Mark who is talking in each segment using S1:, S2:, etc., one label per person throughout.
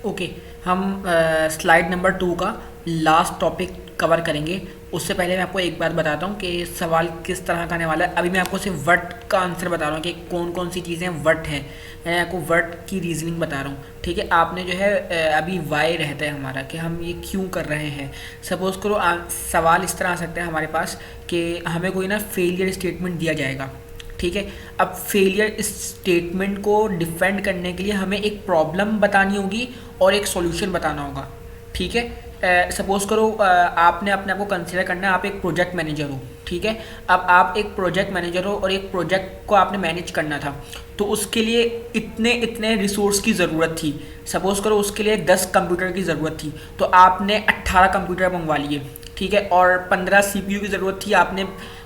S1: Okay, हम slide number 2 का last topic cover करेंगे। उससे पहले मैं आपको एक बात बताता हूँ कि सवाल किस तरह का आने वाला है। अभी मैं आपको सिर्फ वर्ड का आंसर बता रहा हूँ कि कौन कौन सी चीज़ें वर्ड हैं। मैं आपको वर्ड की रीजनिंग बता रहा हूँ, ठीक है। आपने जो है अभी वाई रहता है हमारा कि हम ये क्यों कर रहे हैं। सपोज़ करो सवाल इस तरह आ सकता है हमारे पास कि हमें कोई ना फेलियर स्टेटमेंट दिया जाएगा, ठीक है। अब फेलियर स्टेटमेंट को डिफेंड करने के लिए हमें एक प्रॉब्लम बतानी होगी और एक सॉल्यूशन बताना होगा, ठीक है। सपोज़ करो आपने अपने आप को कंसिडर करना है, आप एक प्रोजेक्ट मैनेजर हो, ठीक है। अब आप एक प्रोजेक्ट मैनेजर हो और एक प्रोजेक्ट को आपने मैनेज करना था, तो उसके लिए इतने इतने रिसोर्स की ज़रूरत थी। सपोज़ करो उसके लिए 10 कंप्यूटर की ज़रूरत थी, तो आपने 18 कंप्यूटर मंगवा लिए, ठीक है। और 15 सीपीयू की ज़रूरत थी, आपने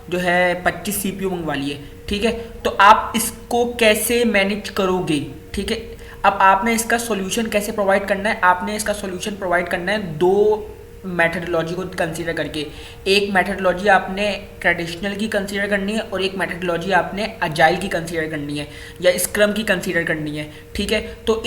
S1: जो है 25 सीपीयू मंगवा लिए, ठीक है। तो आप इसको कैसे मैनेज करोगे, ठीक है। अब आपने इसका सॉल्यूशन कैसे प्रोवाइड करना है, आपने इसका सॉल्यूशन प्रोवाइड करना है दो मेथडोलॉजी को कंसीडर करके। एक मेथडोलॉजी आपने ट्रेडिशनल की कंसीडर करनी है और एक मेथडोलॉजी आपने अजाइल की कंसीडर करनी है या स्क्रम की कंसीडर करनी है, ठीक है। तो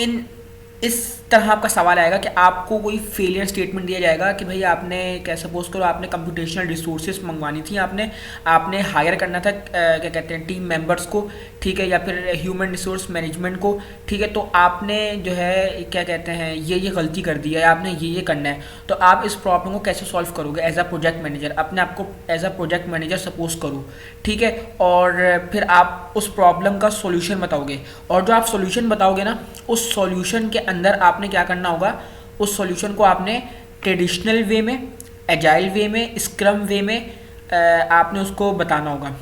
S1: इस तरह आपका सवाल आएगा कि आपको कोई फेलियर स्टेटमेंट दिया जाएगा कि भाई आपने क्या, सपोज करो आपने कंप्यूटेशनल रिसोर्सेज मंगवानी थी, आपने हायर करना था क्या कहते हैं टीम मेंबर्स को, ठीक है, या फिर ह्यूमन रिसोर्स मैनेजमेंट को, ठीक है। तो आपने जो है क्या कहते हैं ये गलती कर दी है, आपने ये करना है। तो आप इस प्रॉब्लम को कैसे सॉल्व करोगे एज अ प्रोजेक्ट मैनेजर, अपने आप को as a project manager suppose करो, ठीक है। और फिर आप उस प्रॉब्लम का सॉल्यूशन बताओगे, और जो आप सॉल्यूशन बताओगे ना, उस सॉल्यूशन के अंदर आपने क्या करना होगा, उस सॉल्यूशन को आपने ट्रेडिशनल वे में, एजाइल वे में, स्क्रम वे में आपने उसको बताना होगा,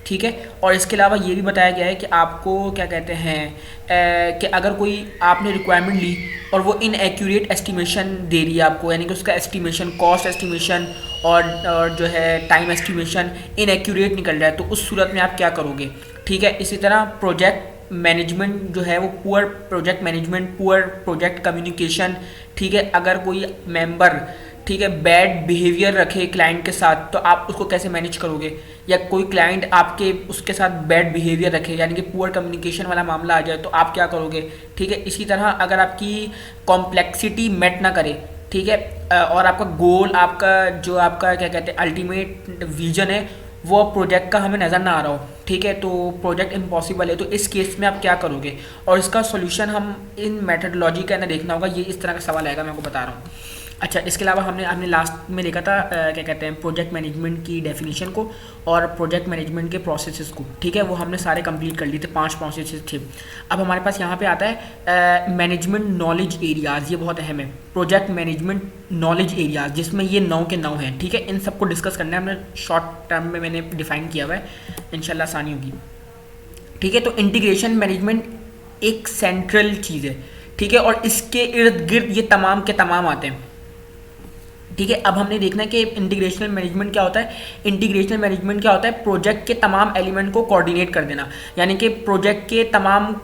S1: ठीक है। और इसके अलावा ये भी बताया गया है कि आपको क्या कहते हैं कि अगर कोई आपने रिक्वायरमेंट ली और वो इनएक्यूरेट एस्टिमेशन दे रही है आपको, यानी कि उसका एस्टिमेशन, कॉस्ट एस्टिमेशन और जो है टाइम एस्टिमेशन इनएक्यूरेट निकल रहा है, तो उस सूरत में आप क्या करोगे, ठीक है। इसी तरह प्रोजेक्ट मैनेजमेंट जो है वो poor project management, poor project communication, ठीक है। अगर कोई मेंबर, ठीक है, बैड बिहेवियर रखे क्लाइंट के साथ, तो आप उसको कैसे मैनेज करोगे। या कोई क्लाइंट आपके उसके साथ बैड बिहेवियर रखे, यानी कि पुअर कम्युनिकेशन वाला मामला आ जाए, तो आप क्या करोगे, ठीक है। इसी तरह अगर आपकी कॉम्प्लेक्सिटी मेट ना करे, ठीक है, और आपका गोल, आपका क्या कहते हैं अल्टीमेट विजन है, वो प्रोजेक्ट का हमें नज़र ना आ रहा हो, ठीक है, तो प्रोजेक्ट इम्पॉसिबल है, तो इस केस में आप क्या करोगे। और इसका सॉल्यूशन हम इन मेथडोलॉजी के अंदर देखना होगा। ये इस तरह का सवाल आएगा, मैं आपको बता रहा हूँ। अच्छा, इसके अलावा हमने लास्ट में देखा था क्या कहते हैं प्रोजेक्ट मैनेजमेंट की डेफिनेशन को और प्रोजेक्ट मैनेजमेंट के प्रोसेसेस को, ठीक है। वो हमने सारे कंप्लीट कर लिए थे, 5 प्रोसेसेस थे। अब हमारे पास यहाँ पे आता है मैनेजमेंट नॉलेज एरियाज़, ये बहुत अहम है। प्रोजेक्ट मैनेजमेंट नॉलेज एरियाज़, जिसमें ये 9 के 9 हैं, ठीक है। इन सबको डिस्कस करना है, हमने शॉर्ट टर्म में मैंने डिफाइन किया हुआ है, इंशाल्लाह आसानी होगी, ठीक है। तो इंटीग्रेशन मैनेजमेंट एक सेंट्रल चीज़ है, ठीक है, और इसके इर्द गिर्द ये तमाम के तमाम आते हैं, ठीक है। अब हमने देखना है कि इंटीग्रेशनल मैनेजमेंट क्या होता है। इंटीग्रेशनल मैनेजमेंट क्या होता है, प्रोजेक्ट के तमाम एलिमेंट को कोऑर्डिनेट कर देना, यानी कि प्रोजेक्ट के तमाम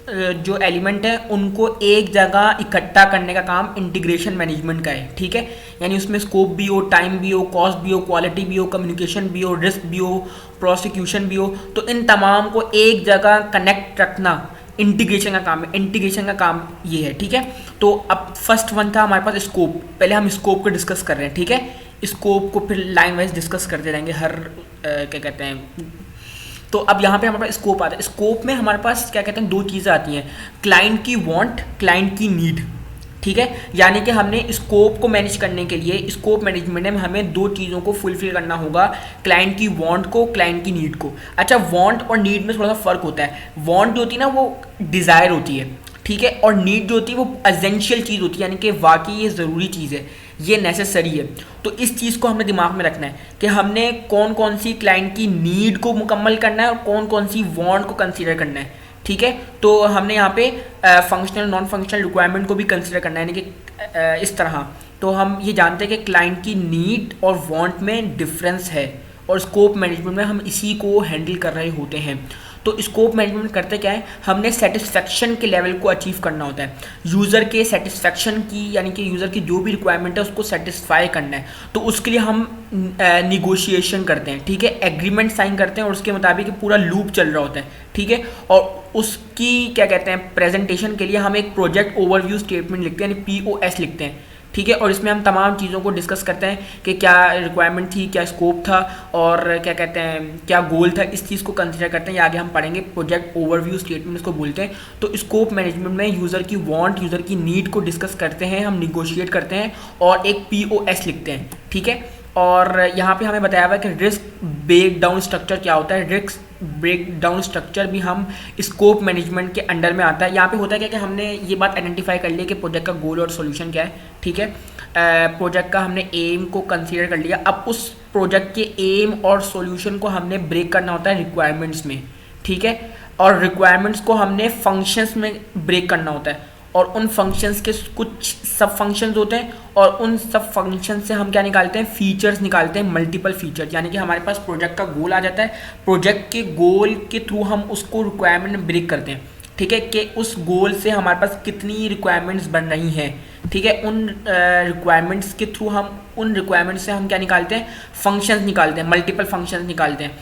S1: जो एलिमेंट हैं उनको एक जगह इकट्ठा करने का काम इंटीग्रेशन मैनेजमेंट का है, ठीक है। यानी उसमें स्कोप भी हो, टाइम भी हो, कॉस्ट भी हो, क्वालिटी भी हो, कम्युनिकेशन भी हो, रिस्क भी हो, प्रोसिक्यूशन भी हो, तो इन तमाम को एक जगह कनेक्ट रखना इंटीग्रेशन का काम है। इंटीग्रेशन का काम ये है, ठीक है। तो अब फर्स्ट वन था हमारे पास स्कोप। पहले हम स्कोप को डिस्कस कर रहे हैं, ठीक है। स्कोप को फिर लाइन वाइज डिस्कस करते रहेंगे हर क्या कहते हैं। तो अब यहाँ पे हमारे पास स्कोप आता है। स्कोप में हमारे पास क्या कहते हैं 2 चीज़ें आती हैं, क्लाइंट की वांट, क्लाइंट की नीड, ठीक है। यानी कि हमने स्कोप को मैनेज करने के लिए, स्कोप मैनेजमेंट में हमें 2 चीज़ों को फुलफिल करना होगा, क्लाइंट की वांट को, क्लाइंट की नीड को। अच्छा, वांट और नीड में थोड़ा सा फ़र्क होता है। वांट जो होती है ना वो डिज़ायर होती है, ठीक है, और नीड जो होती है वो एसेंशियल चीज़ होती है, यानी कि वाकई ये ज़रूरी चीज़ है, ये नेसेसरी है। तो इस चीज़ को हमने दिमाग में रखना है कि हमने कौन कौन सी क्लाइंट की नीड को मुकम्मल करना है और कौन कौन सी वांट को कंसीडर करना है, ठीक है। तो हमने यहाँ पे फंक्शनल नॉन फंक्शनल रिक्वायरमेंट को भी कंसीडर करना है, यानी कि इस तरह। तो हम ये जानते हैं कि क्लाइंट की नीड और वांट में डिफरेंस है, और स्कोप मैनेजमेंट में हम इसी को हैंडल कर रहे होते हैं। तो स्कोप मैनेजमेंट करते क्या है, हमने सेटिस्फेक्शन के लेवल को अचीव करना होता है, यूज़र के सेटिस्फेक्शन की, यानी कि यूज़र की जो भी रिक्वायरमेंट है उसको सेटिस्फाई करना है। तो उसके लिए हम निगोशिएशन करते हैं, ठीक है, एग्रीमेंट साइन करते हैं और उसके मुताबिक पूरा लूप चल रहा होता है, ठीक है। और उसकी क्या कहते हैं, प्रेजेंटेशन के लिए हम एक प्रोजेक्ट ओवरव्यू स्टेटमेंट लिखते हैं, यानी POS लिखते हैं, ठीक है। और इसमें हम तमाम चीज़ों को डिस्कस करते हैं कि क्या रिक्वायरमेंट थी, क्या स्कोप था और क्या कहते हैं क्या गोल था, इस चीज़ को कंसीडर करते हैं। ये आगे हम पढ़ेंगे, प्रोजेक्ट ओवरव्यू स्टेटमेंट इसको बोलते हैं। तो स्कोप मैनेजमेंट में यूज़र की वांट, यूज़र की नीड को डिस्कस करते हैं, हम निगोशिएट करते हैं और एक POS लिखते हैं, ठीक है। और यहाँ पे हमें बताया हुआ है कि रिस्क ब्रेक डाउन स्ट्रक्चर क्या होता है। रिस्क ब्रेक डाउन स्ट्रक्चर भी हम स्कोप मैनेजमेंट के अंडर में आता है। यहाँ पे होता है क्या कि हमने ये बात आइडेंटिफाई कर ली कि प्रोजेक्ट का गोल और सॉल्यूशन क्या है, ठीक है। प्रोजेक्ट का हमने एम को कंसीडर कर लिया। अब उस प्रोजेक्ट के एम और सॉल्यूशन को हमने ब्रेक करना होता है रिक्वायरमेंट्स में, ठीक है। और रिक्वायरमेंट्स को हमने फंक्शंस में ब्रेक करना होता है और उन फंक्शंस के कुछ सब फंक्शंस होते हैं और उन सब फंक्शन से हम क्या निकालते हैं, फीचर्स निकालते हैं, मल्टीपल फीचर्स। यानी कि हमारे पास प्रोजेक्ट का गोल आ जाता है, प्रोजेक्ट के गोल के थ्रू हम उसको रिक्वायरमेंट में ब्रेक करते हैं, ठीक है, कि उस गोल से हमारे पास कितनी रिक्वायरमेंट्स बन रही हैं, ठीक है। उन रिक्वायरमेंट्स के थ्रू हम उन रिक्वायरमेंट्स से हम क्या निकालते हैं, फंक्शंस निकालते हैं, मल्टीपल फंक्शंस निकालते हैं,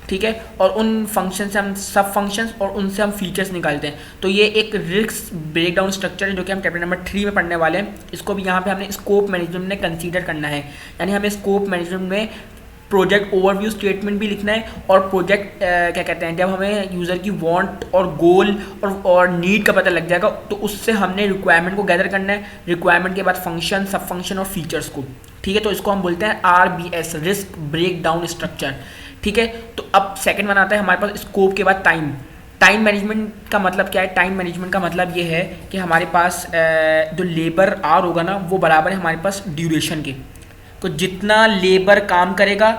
S1: ठीक है। और उन फंक्शन से हम सब फंक्शंस और उनसे हम फीचर्स निकालते हैं। तो ये एक रिस्क ब्रेक डाउन स्ट्रक्चर है जो कि हम चैप्टर नंबर 3 में पढ़ने वाले हैं। इसको भी यहाँ पे हमने स्कोप मैनेजमेंट में कंसीडर करना है, यानी हमें स्कोप मैनेजमेंट में प्रोजेक्ट ओवरव्यू स्टेटमेंट भी लिखना है और प्रोजेक्ट क्या कहते हैं, जब हमें यूज़र की वांट और गोल और नीड का पता लग जाएगा तो उससे हमने रिक्वायरमेंट को गैदर करना है, रिक्वायरमेंट के बाद फंक्शन, सब फंक्शन और फीचर्स को, ठीक है। तो इसको हम बोलते हैं RBS, risk breakdown structure, ठीक है। तो अब सेकंड वन आता है हमारे पास स्कोप के बाद टाइम। टाइम मैनेजमेंट का मतलब क्या है, टाइम मैनेजमेंट का मतलब ये है कि हमारे पास जो लेबर आवर होगा ना वो बराबर है हमारे पास ड्यूरेशन के। तो जितना लेबर काम करेगा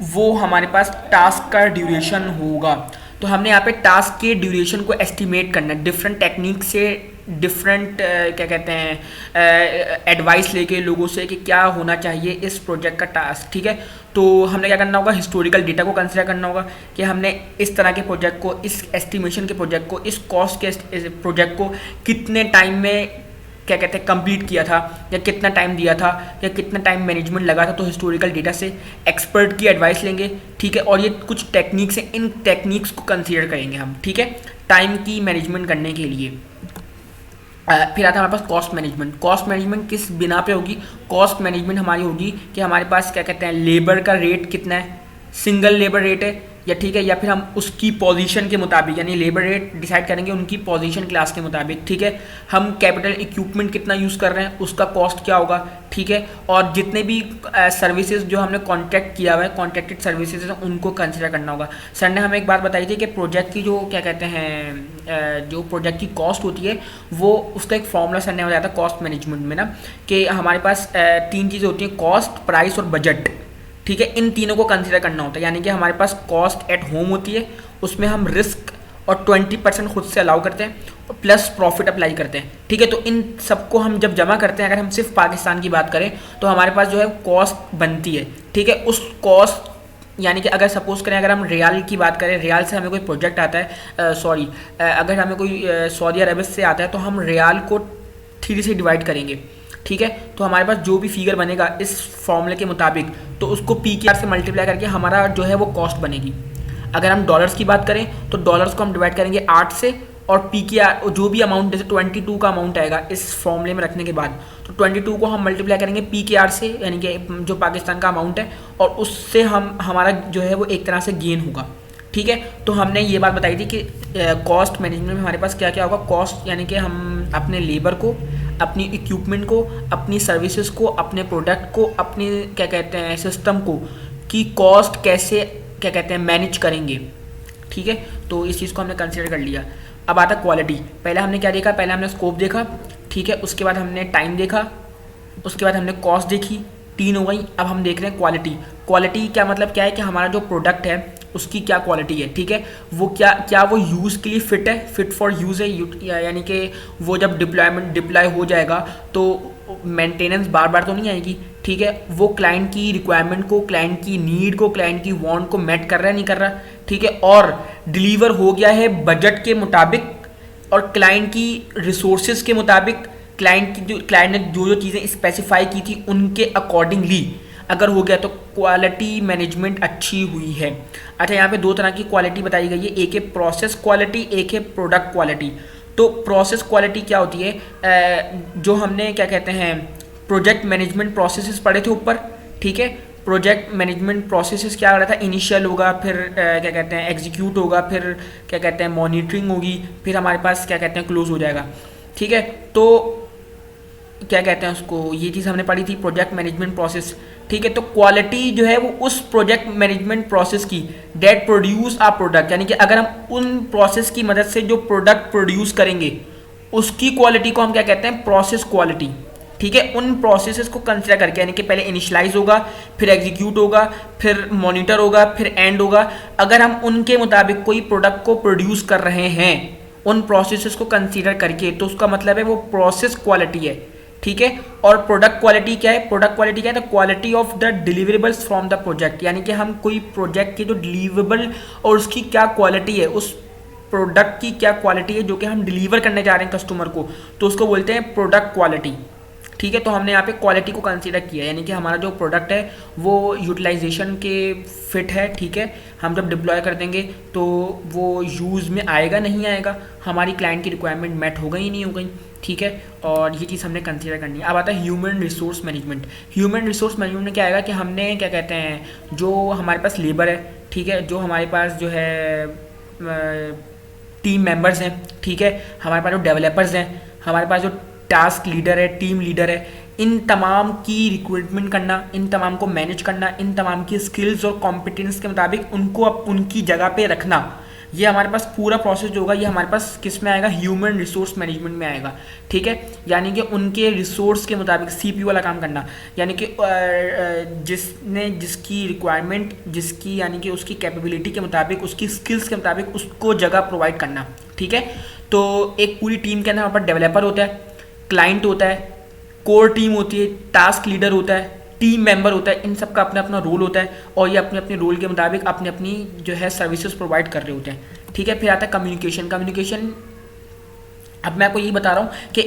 S1: वो हमारे पास टास्क का ड्यूरेशन होगा। तो हमने यहाँ पे टास्क के ड्यूरेशन को एस्टिमेट करना है, डिफरेंट टेक्निक से, डिफरेंट क्या कहते हैं एडवाइस लेके लोगों से कि क्या होना चाहिए इस प्रोजेक्ट का टास्क, ठीक है। तो हमने क्या करना होगा, हिस्टोरिकल डेटा को कंसिडर करना होगा कि हमने इस तरह के प्रोजेक्ट को, इस एस्टिमेशन के प्रोजेक्ट को, इस कॉस्ट के प्रोजेक्ट को कितने टाइम में क्या कहते हैं कंप्लीट किया था, या कितना टाइम दिया था, या कितना टाइम मैनेजमेंट लगा था। तो हिस्टोरिकल डेटा से एक्सपर्ट की एडवाइस लेंगे, ठीक है। और ये कुछ टेक्निक्स हैं, इन टेक्निक्स को कंसीडर करेंगे हम, ठीक है, टाइम की मैनेजमेंट करने के लिए। फिर आता है हमारे पास कॉस्ट मैनेजमेंट। कॉस्ट मैनेजमेंट किस बिना पे होगी, कॉस्ट मैनेजमेंट हमारी होगी कि हमारे पास क्या कहते हैं लेबर का रेट कितना है, सिंगल लेबर रेट है या, ठीक है, या फिर हम उसकी पोजीशन के मुताबिक, यानी लेबर रेट डिसाइड करेंगे उनकी पोजीशन क्लास के मुताबिक, ठीक है। हम कैपिटल इक्विपमेंट कितना यूज़ कर रहे हैं उसका कॉस्ट क्या होगा, ठीक है। और जितने भी सर्विसेज जो हमने कॉन्ट्रैक्ट किया हुआ है, कॉन्ट्रैक्टेड सर्विसेज हैं, उनको कंसिडर करना होगा। सर ने हमें एक बात बताई थी कि प्रोजेक्ट की जो क्या कहते हैं जो प्रोजेक्ट की कॉस्ट होती है वो उसका एक फॉर्मूला सर ने बताया था कॉस्ट मैनेजमेंट में ना, कि हमारे पास 3 चीज़ें होती हैं, कॉस्ट, प्राइस और बजट, ठीक है। इन तीनों को कंसीडर करना होता है, यानी कि हमारे पास कॉस्ट एट होम होती है, उसमें हम रिस्क और 20% खुद से अलाउ करते हैं और प्लस प्रॉफिट अप्लाई करते हैं, ठीक है। तो इन सबको हम जब जमा करते हैं, अगर हम सिर्फ पाकिस्तान की बात करें तो हमारे पास जो है कॉस्ट बनती है, ठीक है। उस कॉस्ट यानी कि अगर सपोज करें, अगर हम रियाल की बात करें, रियाल से हमें कोई प्रोजेक्ट आता है, अगर हमें कोई सऊदी अरब से आता है तो हम रियाल को 3 से डिवाइड करेंगे, ठीक है। तो हमारे पास जो भी फिगर बनेगा इस फॉर्मूले के मुताबिक, तो उसको PKR से मल्टीप्लाई करके हमारा जो है वो कॉस्ट बनेगी। अगर हम डॉलर्स की बात करें तो डॉलर्स को हम डिवाइड करेंगे 8 से, और PKR जो भी अमाउंट, जैसे 22 का अमाउंट आएगा इस फॉर्मूले में रखने के बाद, तो 22 को हम मल्टीप्लाई करेंगे PKR से, यानी कि जो पाकिस्तान का अमाउंट है, और उससे हमारा जो है वो एक तरह से गेन होगा, ठीक है। तो हमने ये बात बताई थी कि कॉस्ट मैनेजमेंट में हमारे पास क्या क्या होगा, कॉस्ट यानी कि हम अपने लेबर को, अपनी इक्विपमेंट को, अपनी सर्विसेज को, अपने प्रोडक्ट को, अपने क्या कहते हैं सिस्टम को की कॉस्ट कैसे क्या कहते हैं मैनेज करेंगे, ठीक है। तो इस चीज़ को हमने कंसिडर कर लिया। अब आता क्वालिटी। पहले हमने क्या देखा, पहले हमने स्कोप देखा, ठीक है, उसके बाद हमने टाइम देखा, उसके बाद हमने कॉस्ट देखी, 3 हो गई। अब हम देख रहे हैं क्वालिटी। क्वालिटी क्या मतलब क्या है कि हमारा जो प्रोडक्ट है उसकी क्या क्वालिटी है, ठीक है, वो क्या वो यूज़ के लिए फिट है, फिट फॉर यूज़ है, यानी कि वो जब डिप्लॉय हो जाएगा तो मेंटेनेंस बार बार तो नहीं आएगी, ठीक है, वो क्लाइंट की रिक्वायरमेंट को, क्लाइंट की नीड को, क्लाइंट की वांट को मेट कर रहा है नहीं कर रहा, ठीक है, और डिलीवर हो गया है बजट के मुताबिक और क्लाइंट की रिसोर्सेज के मुताबिक, क्लाइंट ने जो जो चीज़ें स्पेसिफाई की थी उनके अकॉर्डिंगली अगर हो गया तो क्वालिटी मैनेजमेंट अच्छी हुई है। अच्छा, यहाँ पे दो तरह की क्वालिटी बताई गई है, एक है प्रोसेस क्वालिटी, एक है प्रोडक्ट क्वालिटी। तो प्रोसेस क्वालिटी क्या होती है, जो हमने क्या कहते हैं प्रोजेक्ट मैनेजमेंट प्रोसेसेस पढ़े थे ऊपर, ठीक है, प्रोजेक्ट मैनेजमेंट प्रोसेसेस क्या रहा था, इनिशियल होगा, फिर क्या कहते हैं एग्जीक्यूट होगा, फिर क्या कहते हैं मॉनिटरिंग होगी, फिर हमारे पास क्या कहते हैं क्लोज हो जाएगा, ठीक है। तो क्या कहते हैं उसको, ये चीज़ हमने पढ़ी थी प्रोजेक्ट मैनेजमेंट प्रोसेस, ठीक है। तो क्वालिटी जो है वो उस प्रोजेक्ट मैनेजमेंट प्रोसेस की डेट प्रोड्यूस आ प्रोडक्ट, यानी कि अगर हम उन प्रोसेस की मदद से जो प्रोडक्ट प्रोड्यूस करेंगे उसकी क्वालिटी को हम क्या कहते हैं प्रोसेस क्वालिटी, ठीक है। उन प्रोसेसेस को कंसिडर करके, यानी कि पहले इनिशियलाइज होगा, फिर एग्जीक्यूट होगा, फिर मॉनिटर होगा, फिर एंड होगा। अगर हम उनके मुताबिक कोई प्रोडक्ट को प्रोड्यूस कर रहे हैं उन प्रोसेसेस को कंसीडर करके, तो उसका मतलब है वो प्रोसेस क्वालिटी है, ठीक है। और प्रोडक्ट क्वालिटी क्या है, प्रोडक्ट क्वालिटी क्या है, the quality of the deliverables from the project, यानी कि हम कोई प्रोजेक्ट के जो डिलीवरेबल और उसकी क्या क्वालिटी है, उस प्रोडक्ट की क्या क्वालिटी है जो कि हम डिलीवर करने जा रहे हैं कस्टमर को, तो उसको बोलते हैं प्रोडक्ट क्वालिटी, ठीक है। तो हमने यहाँ पे क्वालिटी को कंसीडर किया, यानी कि हमारा जो प्रोडक्ट है वो यूटिलाइजेशन के फिट है, ठीक है। हम जब डिप्लॉय कर देंगे तो वो यूज़ में आएगा नहीं आएगा, हमारी क्लाइंट की रिक्वायरमेंट मेट हो गई नहीं हो गई, ठीक है। और ये चीज़ हमने कंसीडर करनी है। अब आता है human resource management. Human resource management में क्या आएगा कि हमने क्या कहते हैं जो हमारे पास लेबर है, ठीक है, जो हमारे पास जो है टीम मेंबर्स हैं, ठीक है, हमारे पास जो डेवलपर्स हैं, हमारे पास जो टास्क लीडर है, टीम लीडर है, इन तमाम की रिक्रूटमेंट करना, इन तमाम को मैनेज करना, इन तमाम की स्किल्स और कॉम्पिटेंस के मुताबिक उनको अब उनकी जगह पे रखना, ये हमारे पास पूरा प्रोसेस जो होगा ये हमारे पास किस में आएगा, ह्यूमन रिसोर्स मैनेजमेंट में आएगा, ठीक है। यानी कि उनके रिसोर्स के मुताबिक सीपीयू वाला काम करना, यानी कि जिसकी रिक्वायरमेंट, जिसकी यानी कि उसकी कैपेबिलिटी के मुताबिक, उसकी स्किल्स के मुताबिक उसको जगह प्रोवाइड करना, ठीक है। तो एक पूरी टीम के अंदर हमारे पास डेवलपर होता है, क्लाइंट होता है, कोर टीम होती है, टास्क लीडर होता है, टीम मेंबर होता है, इन सब का अपना अपना रोल होता है और ये अपने अपने रोल के मुताबिक अपनी अपनी जो है सर्विसेज प्रोवाइड कर रहे होते हैं, ठीक है। फिर आता है कम्युनिकेशन। कम्युनिकेशन अब मैं आपको ये बता रहा हूँ कि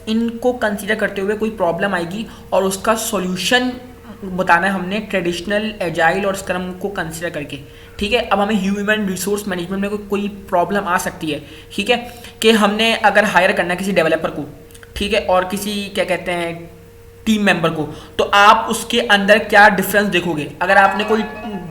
S1: इनको कंसीडर करते हुए कोई प्रॉब्लम आएगी और उसका सॉल्यूशन बताना है हमने ट्रेडिशनल एजाइल और स्क्रम को कंसीडर करके, ठीक है। अब हमें ह्यूमन रिसोर्स मैनेजमेंट में कोई प्रॉब्लम आ सकती है, ठीक है, कि हमने अगर हायर करना है किसी डेवलपर को, ठीक है, और किसी क्या कहते हैं टीम मेंबर को, तो आप उसके अंदर क्या डिफरेंस देखोगे। अगर आपने कोई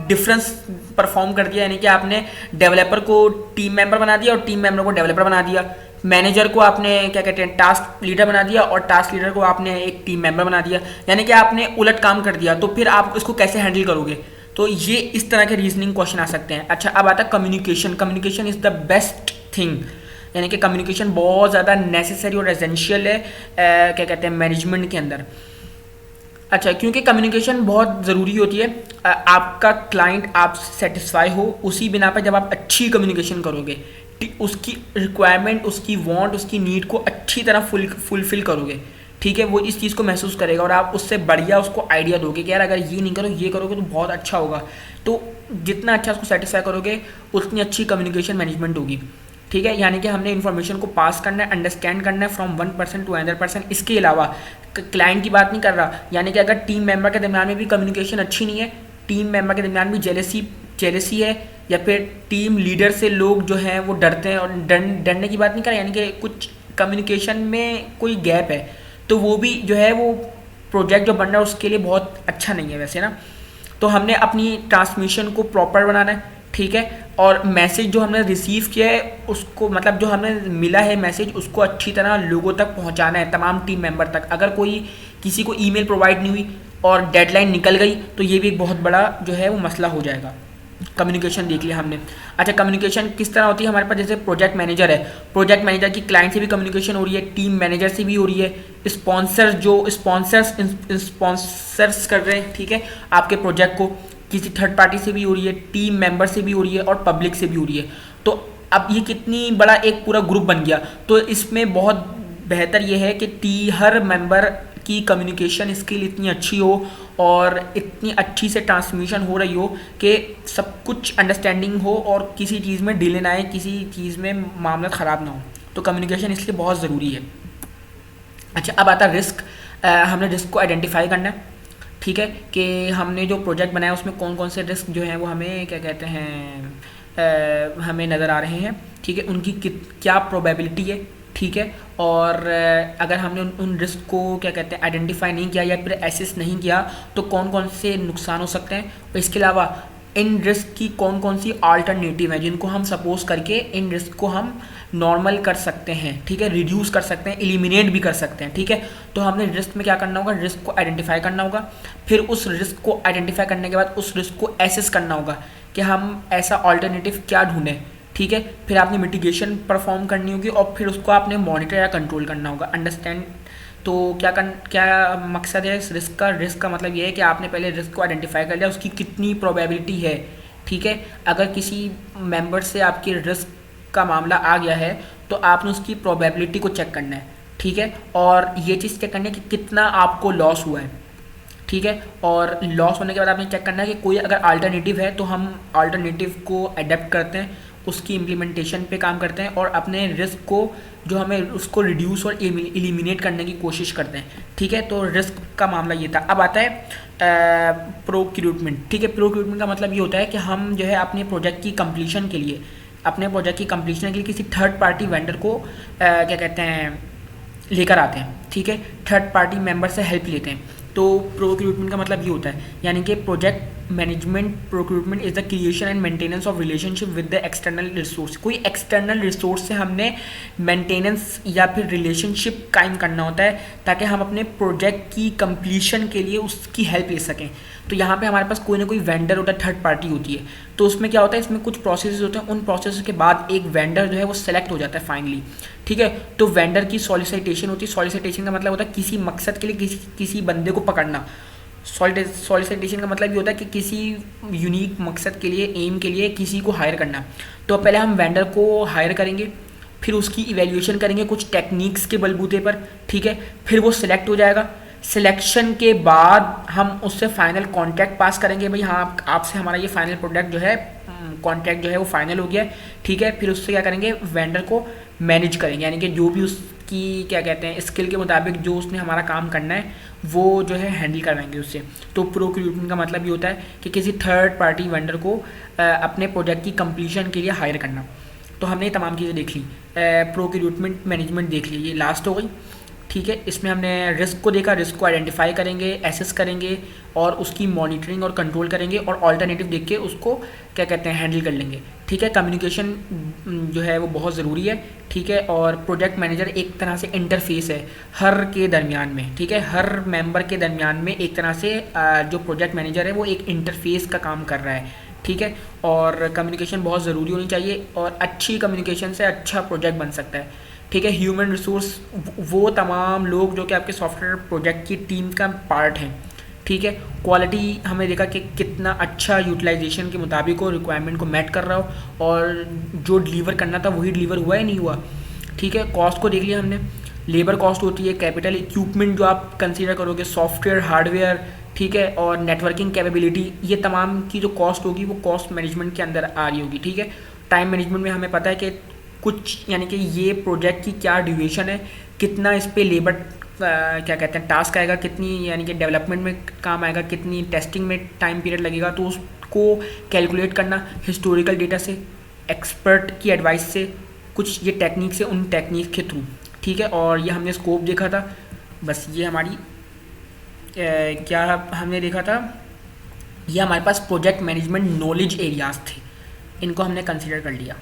S1: डिफरेंस परफॉर्म कर दिया, यानी कि आपने डेवलपर को टीम मेंबर बना दिया और टीम मेंबर को डेवलपर बना दिया, मैनेजर को आपने क्या कहते हैं टास्क लीडर बना दिया और टास्क लीडर को आपने एक टीम मेंबर बना दिया, यानी कि आपने उलट काम कर दिया, तो फिर आप इसको कैसे हैंडल करोगे। तो ये इस तरह के रीजनिंग क्वेश्चन आ सकते हैं। अच्छा, अब आता है communication. Communication is the best thing, यानी कि कम्युनिकेशन बहुत ज़्यादा नेसेसरी और एसेंशियल है क्या कहते हैं मैनेजमेंट के अंदर। अच्छा, क्योंकि कम्युनिकेशन बहुत ज़रूरी होती है, आपका क्लाइंट आपसे सेटिस्फाई हो उसी बिना पर जब आप अच्छी कम्युनिकेशन करोगे, उसकी रिक्वायरमेंट, उसकी वांट, उसकी नीड को अच्छी तरह फुलफिल करोगे, ठीक है, वो इस चीज़ को महसूस करेगा और आप उससे बढ़िया उसको आइडिया दोगे कि यार अगर ये नहीं करो ये करोगे तो बहुत अच्छा होगा। तो जितना अच्छा उसको सेटिस्फाई करोगे उतनी अच्छी कम्युनिकेशन मैनेजमेंट होगी, ठीक है। यानी कि हमने इन्फॉर्मेशन को पास करना है, अंडरस्टैंड करना है from one person to another person. इसके अलावा क्लाइंट की बात नहीं कर रहा, यानी कि अगर टीम मेंबर के दरमियान में भी कम्युनिकेशन अच्छी नहीं है, टीम मेंबर के दरमियान भी जेलसी है, या फिर टीम लीडर से लोग जो हैं वो डरते हैं, और डरने की बात नहीं कर रहा, यानी कि कुछ कम्युनिकेशन में कोई गैप है, तो वो भी जो है वो प्रोजेक्ट जो बन रहा है उसके लिए बहुत अच्छा नहीं है वैसे ना। तो हमने अपनी ट्रांसमिशन को प्रॉपर बनाना है, ठीक है, और मैसेज जो हमने रिसीव किया है उसको, मतलब जो हमें मिला है मैसेज, उसको अच्छी तरह लोगों तक पहुंचाना है, तमाम टीम मेंबर तक। अगर कोई किसी को ईमेल प्रोवाइड नहीं हुई और डेडलाइन निकल गई तो ये भी एक बहुत बड़ा जो है वो मसला हो जाएगा। कम्युनिकेशन देख लिया हमने। अच्छा, कम्युनिकेशन किस तरह होती है हमारे पास, जैसे प्रोजेक्ट मैनेजर है, प्रोजेक्ट मैनेजर की क्लाइंट से भी कम्युनिकेशन हो रही है, टीम मैनेजर से भी हो रही है, स्पॉन्सर्स कर रहे हैं, ठीक है, आपके प्रोजेक्ट को, किसी थर्ड पार्टी से भी हो रही है, टीम मेंबर से भी हो रही है और पब्लिक से भी हो रही है। तो अब ये कितनी बड़ा एक पूरा ग्रुप बन गया। तो इसमें बहुत बेहतर ये है कि हर मेंबर की कम्युनिकेशन स्किल इतनी अच्छी हो और इतनी अच्छी से ट्रांसमिशन हो रही हो कि सब कुछ अंडरस्टैंडिंग हो और किसी चीज़ में डिले ना आए, किसी चीज़ में मामला ख़राब ना हो। तो कम्युनिकेशन इसलिए बहुत ज़रूरी है। अच्छा, अब आता है रिस्क। हमने रिस्क को आइडेंटिफाई करना है, ठीक है, कि हमने जो प्रोजेक्ट बनाया उसमें कौन कौन से रिस्क जो हैं वो हमें क्या कहते हैं हमें नज़र आ रहे हैं, ठीक है, उनकी क्या प्रोबेबिलिटी है, ठीक है। और अगर हमने उन रिस्क को क्या कहते हैं आइडेंटिफाई नहीं किया या फिर एसेस नहीं किया तो कौन कौन से नुकसान हो सकते हैं। और इसके अलावा इन रिस्क की कौन कौन सी आल्टरनेटिव है जिनको हम सपोज करके इन रिस्क को हम नॉर्मल कर सकते हैं, ठीक है, रिड्यूस कर सकते हैं, एलिमिनेट भी कर सकते हैं, ठीक है। तो हमने रिस्क में क्या करना होगा, रिस्क को आइडेंटिफाई करना होगा, फिर उस रिस्क को आइडेंटिफाई करने के बाद उस रिस्क को एसेस करना होगा कि हम ऐसा ऑल्टरनेटिव क्या ढूंढें, ठीक है। फिर आपने मिटिगेशन परफॉर्म करनी होगी और फिर उसको आपने मॉनिटर या कंट्रोल करना होगा, अंडरस्टैंड। तो क्या मकसद है इस रिस्क का। रिस्क का मतलब ये है कि आपने पहले रिस्क को आइडेंटिफाई कर लिया, उसकी कितनी प्रोबेबिलिटी है, ठीक है। अगर किसी मेंबर से आपकी रिस्क का मामला आ गया है तो आपने उसकी प्रोबेबिलिटी को चेक करना है, ठीक है। और ये चीज़ चेक करना है कि कितना आपको लॉस हुआ है, ठीक है। और लॉस होने के बाद आपने चेक करना है कि कोई अगर अल्टरनेटिव है तो हम अल्टरनेटिव को अडेप्ट करते हैं, उसकी इम्प्लीमेंटेशन पे काम करते हैं और अपने रिस्क को जो हमें उसको रिड्यूस और एलिमिनेट करने की कोशिश करते हैं, ठीक है। तो रिस्क का मामला ये था। अब आता है प्रोक्यूरमेंट, ठीक है। प्रोक्यूरमेंट का मतलब ये होता है कि हम जो है अपने प्रोजेक्ट की कंप्लीशन के लिए किसी थर्ड पार्टी वेंडर को क्या कहते हैं लेकर आते हैं, ठीक है, थर्ड पार्टी मेंबर से हेल्प लेते हैं। तो प्रोक्यूरमेंट का मतलब ये होता है, यानी कि project management procurement is the creation and maintenance of relationship with the external resource. कोई एक्सटर्नल रिसोर्स से हमने मेंटेनेंस या फिर रिलेशनशिप कायम करना होता है ताकि हम अपने प्रोजेक्ट की कंप्लीशन के लिए उसकी हेल्प ले सकें। तो यहाँ पे हमारे पास कोई ना कोई वेंडर होता है, थर्ड पार्टी होती है। तो उसमें क्या होता है, इसमें कुछ प्रोसेस होते हैं, उन प्रोसेस के बाद एक वेंडर जो है वो सेलेक्ट हो जाता है फाइनली, ठीक है। तो वेंडर की सॉलिसिटेशन होती है। सॉलिसिटेशन का मतलब होता है किसी मकसद के लिए किसी बंदे को पकड़ना। सॉलिसिटेशन का मतलब ये होता है कि किसी यूनिक मकसद के लिए, एम के लिए किसी को हायर करना। तो पहले हम वेंडर को हायर करेंगे, फिर उसकी इवेल्यूएशन करेंगे कुछ टेक्निक्स के बलबूते पर, ठीक है। फिर वो सिलेक्ट हो जाएगा। सिलेक्शन के बाद हम उससे फाइनल कॉन्ट्रैक्ट पास करेंगे, भाई हाँ आपसे हमारा ये फाइनल प्रोडक्ट जो है कॉन्ट्रैक्ट जो है वो फाइनल हो गया है, ठीक है। फिर उससे क्या करेंगे, वेंडर को मैनेज करेंगे, यानी कि जो भी उसकी क्या कहते हैं स्किल के मुताबिक जो उसने हमारा काम करना है वो जो है हैंडल कराएंगे उससे। तो प्रोक्यूरमेंट का मतलब ये होता है कि किसी थर्ड पार्टी वेंडर को अपने प्रोजेक्ट की कंप्लीशन के लिए हायर करना। तो हमने ये तमाम चीज़ें देख ली, प्रोक्यूरमेंट मैनेजमेंट देख ली, ये लास्ट हो गई, ठीक है। इसमें हमने रिस्क को देखा, रिस्क को आइडेंटिफाई करेंगे, एसेस करेंगे और उसकी मॉनिटरिंग और कंट्रोल करेंगे और ऑल्टरनेटिव देख के उसको क्या कहते हैं हैंडल कर लेंगे, ठीक है। कम्युनिकेशन जो है वो बहुत ज़रूरी है, ठीक है। और प्रोजेक्ट मैनेजर एक तरह से इंटरफेस है हर के दरमियान में, ठीक है। हर मेंबर के दरमियान में एक तरह से जो प्रोजेक्ट मैनेजर है वो एक इंटरफेस का काम कर रहा है, ठीक है। और कम्युनिकेशन बहुत ज़रूरी होनी चाहिए और अच्छी कम्युनिकेशन से अच्छा प्रोजेक्ट बन सकता है, ठीक है। ह्यूमन रिसोर्स वो तमाम लोग जो कि आपके सॉफ्टवेयर प्रोजेक्ट की टीम का पार्ट हैं, ठीक है। क्वालिटी हमने देखा कि कितना अच्छा यूटिलाइजेशन के मुताबिक हो, रिक्वायरमेंट को मैट कर रहा हो और जो डिलीवर करना था वही डिलीवर हुआ या नहीं हुआ, ठीक है। कॉस्ट को देख लिया हमने, लेबर कॉस्ट होती है, कैपिटल इक्विपमेंट जो आप कंसीडर करोगे, सॉफ्टवेयर हार्डवेयर, ठीक है, और नेटवर्किंग कैपेबिलिटी, ये तमाम की जो कॉस्ट होगी वो कॉस्ट मैनेजमेंट के अंदर आ रही होगी, ठीक है। टाइम मैनेजमेंट में हमें पता है कि कुछ यानी कि ये प्रोजेक्ट की क्या ड्यूरेशन है, कितना इस पर लेबर क्या कहते हैं टास्क आएगा, कितनी यानी कि डेवलपमेंट में काम आएगा, कितनी टेस्टिंग में टाइम पीरियड लगेगा, तो उसको कैलकुलेट करना हिस्टोरिकल डेटा से, एक्सपर्ट की एडवाइस से, कुछ ये टेक्निक से, उन टेक्निक के थ्रू, ठीक है। और ये हमने स्कोप देखा था, बस ये हमारी क्या हमने देखा था, ये हमारे पास प्रोजेक्ट मैनेजमेंट नॉलेज एरियाज थे, इनको हमने कंसिडर कर लिया।